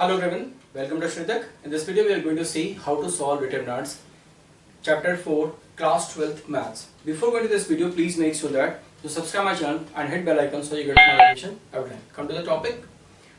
Hello everyone, welcome to Shritak. In this video we are going to see how to solve determinants chapter 4 class 12th maths. Before going to this video, please make sure that you subscribe my channel and hit bell icon so you get notification every time. Come to the topic.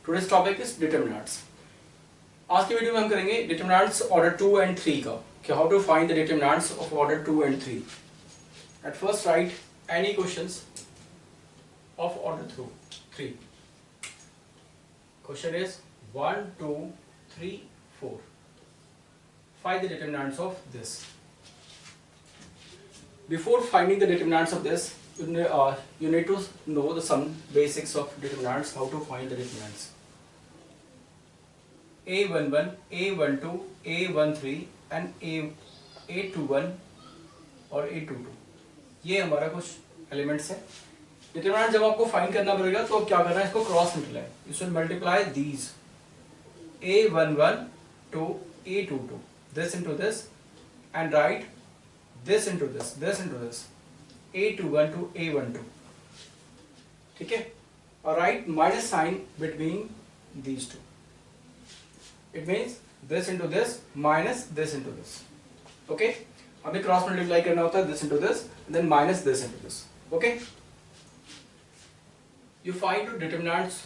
Today's topic is determinants. आज की video में हम करेंगे determinants order 2 and 3 का कि how to find the determinants of order 2 and 3. At first write any questions of order 3. Question is 1, 2, 3, 4. Find the determinants of this. Before finding the determinants of this, you need to know some basics of determinants, how to find the determinants. A11, A12, A13 and A21 और A22. ये हमारा कुछ elements है. Determinant जब आपको find करना पड़ेगा तो अब क्या करना है, इसको cross multiply. You should multiply these A11 to A22, this into this, and write this into this, this into this, A21 to A12. ठीक है, और write minus sign between these two. It means this into this minus this into this. Okay, अभी cross multiply करना होता है this into this, and then minus this into this. Okay, you find two determinants.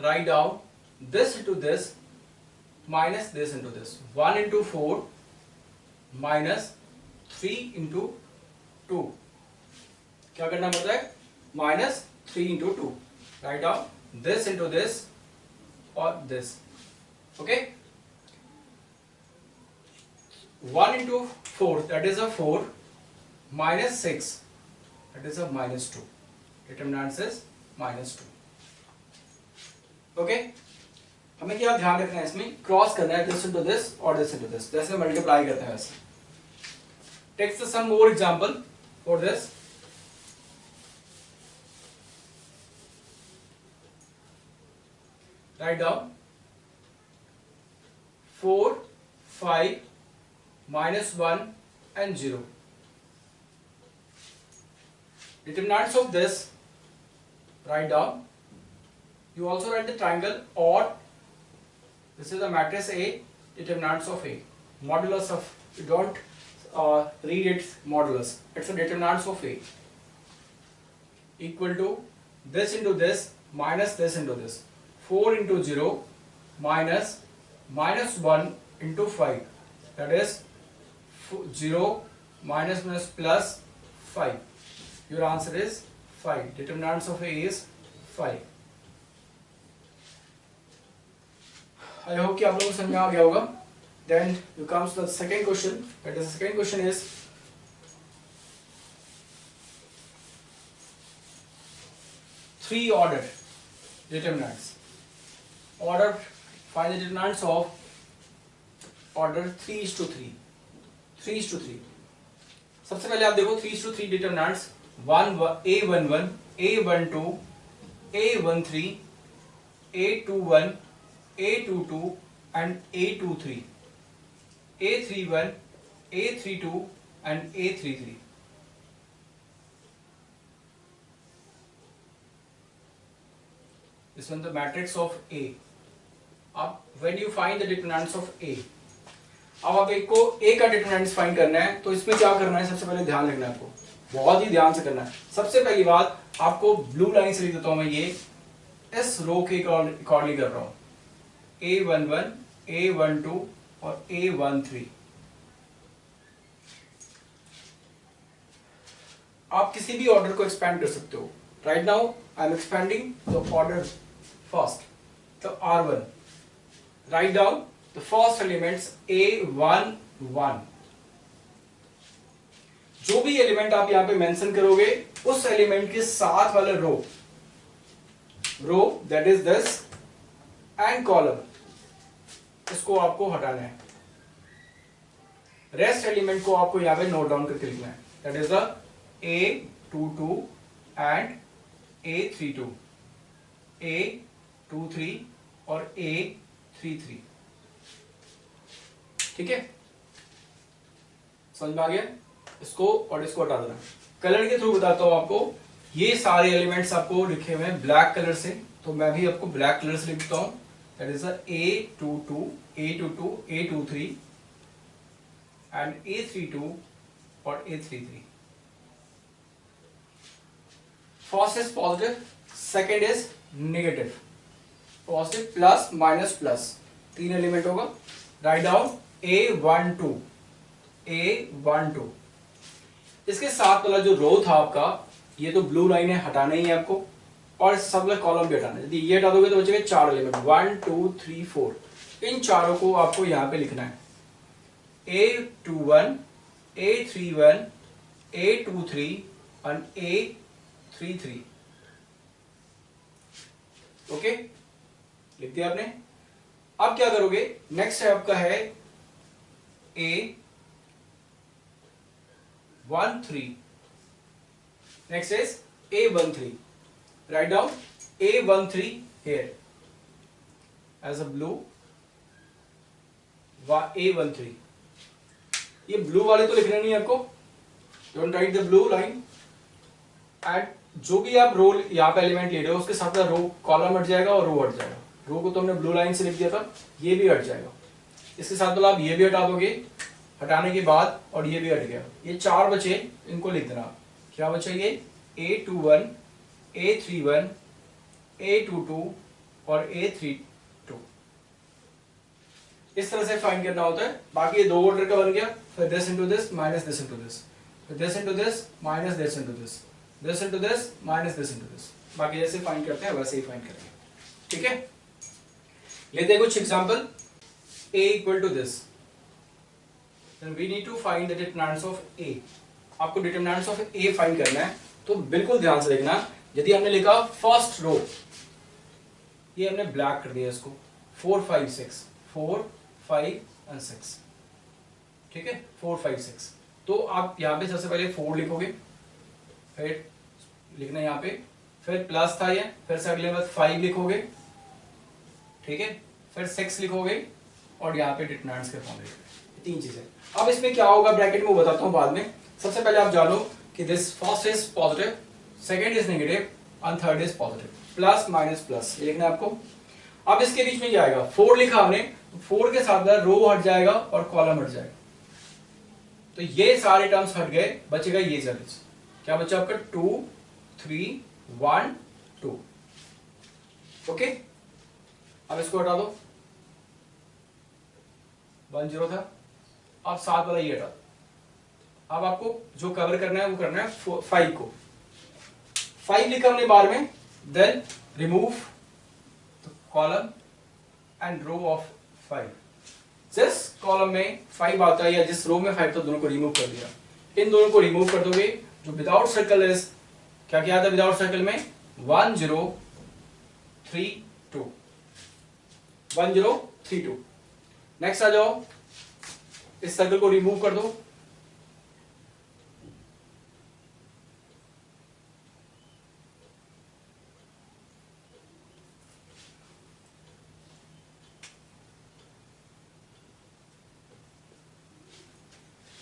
Write down this into this minus this into this. 1 into 4 minus 3 into 2. क्या करना पड़ता है? Minus 3 into 2. Write down this into this or this. Okay? 1 into 4, that is a 4, minus 6, that is a minus 2. Determinant is minus 2. Okay? हमें क्या ध्यान रखना है, इसमें क्रॉस करना है दिस इनटू दिस और दिस इनटू दिस, जैसे मल्टीप्लाई करते हैं वैसे. Take some more example for this. Write down 4, 5, -1 and 0. Determinants of this, write down. You also write the triangle or this is a matrix A, determinants of A. Modulus of, you don't read its modulus. It's a determinants of A. Equal to this into this minus this into this. 4 into 0 minus -1 into 5. That is 0 minus minus plus 5. Your answer is 5. Determinants of A is 5. I hope कि आप लोगों को समझ में आ गया होगा. Then you comes to the second question. That is, the second question is three order determinants. Order, find the determinants of order 3:3. 3:3. सबसे पहले आप देखो 3:3 determinants. A11, A12, A13, A21, A22 and A23, A31, A32 and A33. This one the matrix of A. अब when you find the determinants of A, अब आप एक को A का determinants find करना है, तो इसमें क्या करना है, सबसे पहले ध्यान रखना है आपको, बहुत ही ध्यान से करना है. सबसे पहली बात आपको ब्लू लाइन से लिख देता हूं मैं, ये इस रो के अकॉर्डिंगली कर रहा हूं. A11, A12 और A13. आप किसी भी ऑर्डर को एक्सपेंड कर सकते हो. Right now I am expanding the order first, the R1. Write down the first elements A11. जो भी एलिमेंट आप यहां पे मेंशन करोगे उस एलिमेंट के साथ वाला row that is this and column, इसको आपको हटाना है. रेस्ट एलिमेंट को आपको यहां पे नोट डाउन करके लिखना है. That is the A22 and A32, A23 और A33. ठीक है, समझ में आ गया? इसको और इसको हटा देना. कलर के थ्रू बताता हूं आपको. ये सारे एलिमेंट्स आपको लिखे हुए हैं ब्लैक कलर से, तो मैं भी आपको ब्लैक कलर से लिखता हूं. that is a A22, A22, A23 and A32 or A33. First is positive, second is negative. Positive plus minus plus, तीन एलिमेंट होगा. Write down A12, A12. इसके साथ वाला जो रो था आपका, ये तो ब्लू लाइन है, हटाना ही है आपको, और सब कॉलम भी हटाना है. यदि ये हटा दोगे तो बचेगा चार एलिमेंट, 1 2 3 4. इन चारों को आपको यहाँ पे लिखना है. A21, A31, A23 और A33. ओके, लिख दिया आपने. अब क्या करोगे, नेक्स्ट है आपका है A13, next is A13. Write down A13 here as a blue. A13, ये ब्लू वाले तो लिखना नहीं है आपको, don't write the blue line. And जो भी आप रो यहाँ पे एलिमेंट ले रहे हो उसके साथ रो कॉलम हट जाएगा और रो हट जाएगा. रो को तो हमने ब्लू लाइन से लिख दिया था, ये भी हट जाएगा. इसके साथ मतलब आप ये भी हटा दोगे, हटाने के बाद, और ये भी हट गया. ये चार बचे, इनको लिख देना. क्या बचा ये A21, A31, A22 और A32. इस तरह से फाइंड करना होता है. बाकी ये दो ऑर्डर का बन गया, फिर this into this minus this into this, फिर this into this minus this into this, this into this minus this into this. बाकी जैसे फाइंड करते हैं वैसे ही फाइंड करेंगे. ठीक है, लेते हैं कुछ example. A equal to this, then we need to find the determinants of A. आपको determinants of A फाइंड करना है, तो बिल्कुल ध्यान से देखना. यदि हमने लिखा फर्स्ट रो, ये हमने ब्लैक कर दिया इसको, 4 5 6, 4 5 और 6. ठीक है, 4 5 6. तो आप यहाँ पे सबसे पहले 4 लिखोगे, फिर लिखना यहाँ पे, फिर प्लस था ये, फिर से अगले बार 5 लिखोगे. ठीक है, फिर 6 लिखोगे और यहाँ पे डिटरमिनेंट्स के फॉर्म लिखोगे. तीन चीजें. अब इसमें क्या होगा ब्रैकेट में बताता हूँ बाद में. सबसे पहले आप जानो कि this first is positive, second is negative और third is positive. Plus minus plus ये लिखना है आपको. अब इसके बीच में क्या आएगा, 4 लिखा हमने, 4 के साथ रो हट जाएगा और कॉलम हट जाएगा. तो ये सारे टर्म्स हट गए, बचेगा ये जरूर. क्या बचा आपका 2 3 1 2. ओके, अब इसको हटा दो, 1 0 था. अब साथ वाला ये हटा. अब आपको जो कवर करना है वो करना है 5 को. 5 लिखा हमने बार में, then remove the column and row of 5. जिस कॉलम में 5 आता है या जिस रो में 5 था, दोनों को रिमूव कर दिया. इन दोनों को रिमूव कर दोगे. जो विदाउट सर्कल इज, क्या क्या था विदाउट सर्कल में, 1 0 3 2, 1 0 3 2. नेक्स्ट आ जाओ, इस सर्कल को रिमूव कर दो.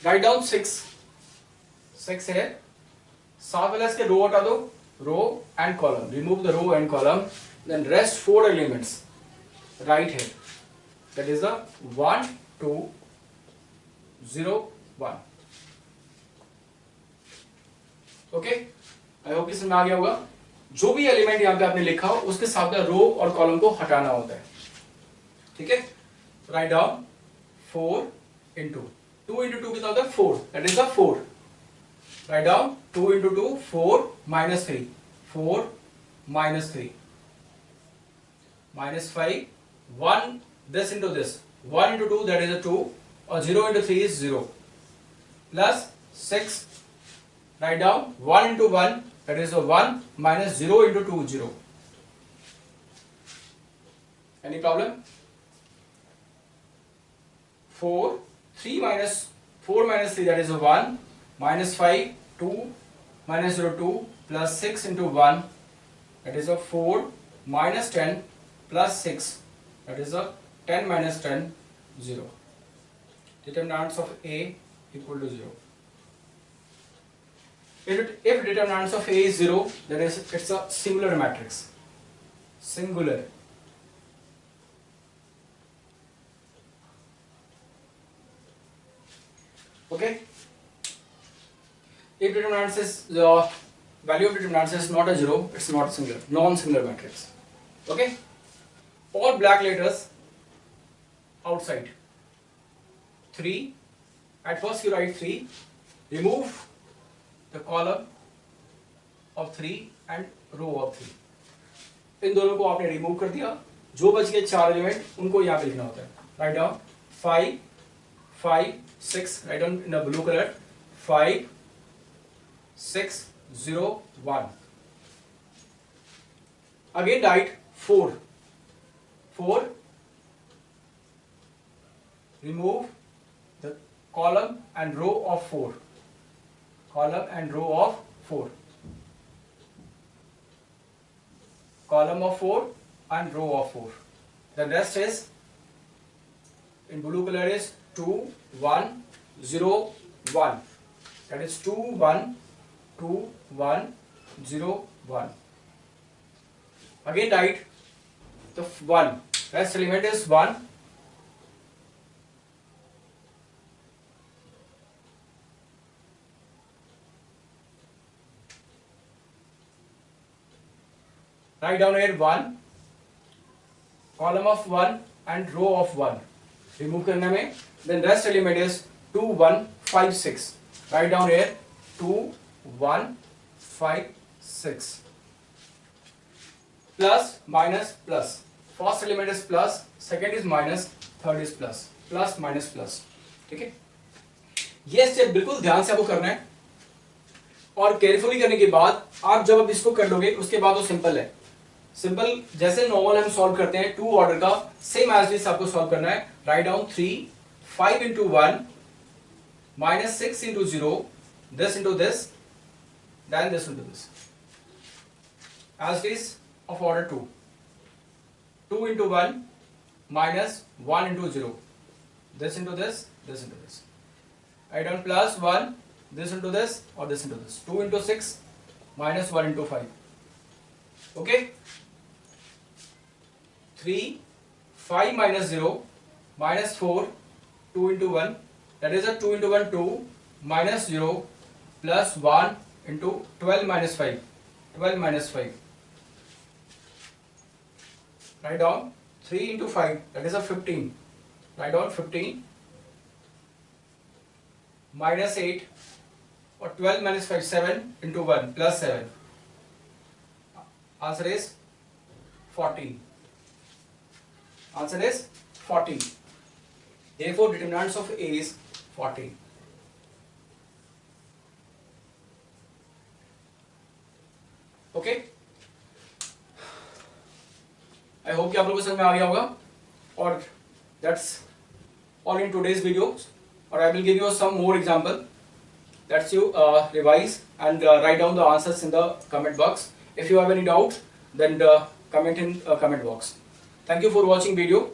राइट डाउन 6 है. साथ वाला इसके रो हटा दो, row and column, remove the row and column. Then rest 4 elements right है, that is the 1 2 0 1. Okay, I hope इसमें आ गया होगा. जो भी एलिमेंट यहां पे आपने लिखा हो उसके साथ रो और कॉलम को हटाना होता है. ठीक है, राइट डाउन 4 इंटू 2 इंटू 2 कितना होता है 4, that is the 4. Write down 2 into 2 4 minus 3, 4 minus 3 minus 5, 1 this into this, 1 into 2 that is a 2, or 0 into 3 is 0, plus 6. Write down 1 into 1 that is a 1 minus 0 into 2 0. Any problem? 4 3 minus 4 minus 3 that is a 1, minus 5 2 minus 0 2 plus 6 into 1 that is a 4 minus 10 plus 6 that is a 10 minus 10 0. Determinants of A equal to 0. If determinants of A is 0, then it's a singular matrix. Singular. Okay. If determinants is the value of determinants is not a zero, it's not singular, non-singular matrix. Okay. All black letters outside. 3. At first you write 3. Remove the column of 3 and row of 3. इन दोनों को आपने remove कर दिया, जो बच गए 4 element उनको यहाँ पे लिखना होता है. Write down 5 5 6. Write down in a blue colour 5 6 0 1. Again write 4 4. Remove the column and row of 4. Column and row of 4. Column of 4 and row of 4. The rest is in blue color is 2 1 0 1. That is 2 1 2 1 0 1. Again write the 1. Rest element is 1. Write down here 1, column of 1 and row of 1. Remove करने में. Then rest element is 2 1 5 6. Write down here 2 1 5 6. Plus minus plus. First element is plus, second is minus, third is plus. Plus minus plus. ठीक है. ये step बिल्कुल ध्यान से आपको करना है और केयरफुली करने के बाद आप जब अब इसको कर लोगे उसके बाद वो सिंपल है. सिंपल जैसे नॉर्मल हम सॉल्व करते हैं 2 ऑर्डर का सेम एज दिस आपको सॉल्व करना है. Write down 3 5 into 1 minus 6 into 0, this into this, then this into this. As it is of order 2. 2 into 1 minus 1 into 0. This into this, this into this. Write down plus 1, this into this or this into this. 2 into 6 minus 1 into 5. Okay? 3, 5 minus 0, minus 4, 2 into 1. That is a 2 into 1, 2, minus 0, plus 1 into 12 minus 5. 12 minus 5. Write down 3 into 5. That is a 15. Write down 15. Minus 8. Or 12 minus 5, 7 into 1, plus 7. Answer is 14. Answer is 14. Therefore, determinants of A is 14. Okay? I hope कि आप लोगों को समझ में आ गया होगा. और that's all in today's video. Or I will give you some more example. That's you revise and write down the answers in the comment box. If you have any doubt, then comment in comment box. Thank you for watching video.